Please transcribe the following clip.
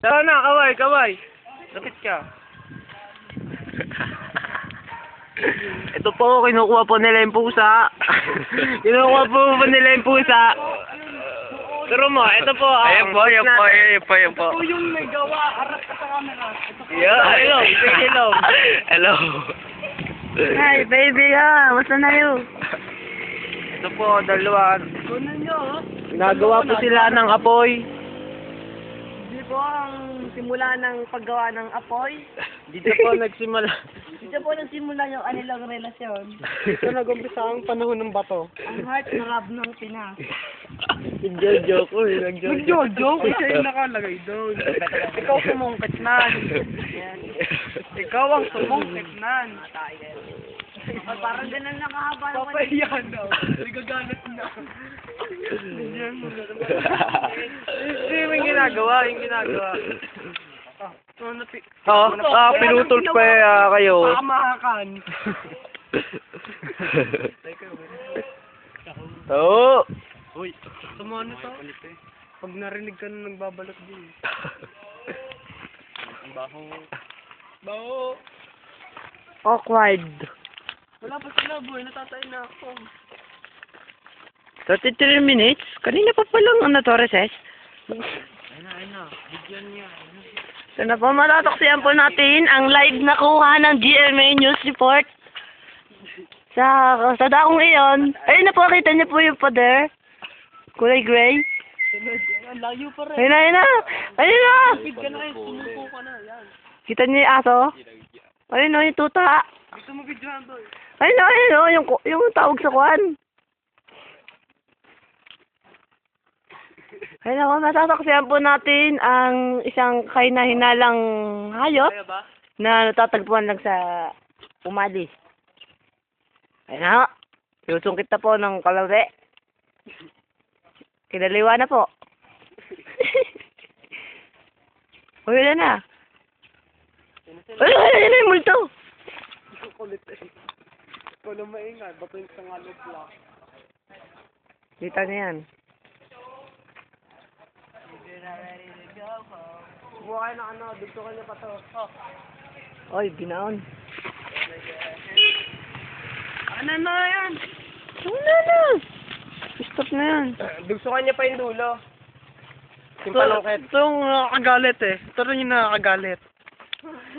Tara na, kaway, kaway. Lapit ka. Ito po, kinukuha po nila yung pusa. Kinukuha po nila yung pusa. Turo mo, ito po. Ayan po, ayan po, ayan po, ayan po. Ito po yung may gawa, harap ka sa camera. Ito po. Yeah, hello, say hello. Hello. Hi, baby, Musta na yun? Ito po, dalawa. Kunan nyo, Nagawa po sila ng apoy. Hindi po ang simula ng paggawa ng apoy. Dito po nagsimula. Dito po nagsimula yung anilang relasyon. Dito nag-umpisa ang panahon ng bato. Ang heartthrob ng Pinas. Nag-jojo ko eh. Nag-jojo? Siya yung nakalagay doon. Ikaw sumungkit na. Ikaw ang sumungkit na. Oh, parang ganun nakahaba naman. Papahiyan daw. Nagagalit na. Hindi yung ginagawa, yung ginagawa. Pinutol pa kayo. Pamahakan. Oo. Uy, sama ano to? Pag narinig ka na nagbabalot din. Ang baho. Awkward. Wala pa sila, boy. Natatay na ako. 33 minutes? Kanina pa palang recess? Ayun na. Bigyan niya. So na po, matataksiyan po natin ang live na kuha ng GMA News Report. Sa dakong iyon. Ayun na po, kita niyo po yung pader. Kulay gray. Ang layo pa rin. Ayun na. Ayun na. Big ka na kayo. Sumuko ka na. Yan. Kita niyo yung aso? Ayun na, yung tuta. Gusto mo videohan, boy? Ayun na, yung tawag sa kwan. Ayun na po, matataksiyan po natin ang isang kahina-hinalang hayop Kaya ba? na natatagpuan lang sa Umali. Ayun na, susungkit na po ng kalawri. Kinaliwa na po. Uy, na. Ayun na yung multo. Kulit eh. Ikaw na maingay. Bato yung sangalot lang. Kita niya yan. Buha kayo ng dugto ka niya pa to. Oy, binaon. Ano na yan? Wala na. Stop na yan. Dugso ka niya pa yung dulo. Yung palungkit. Itong nakakagalit eh. Ito rin yung nakakagalit.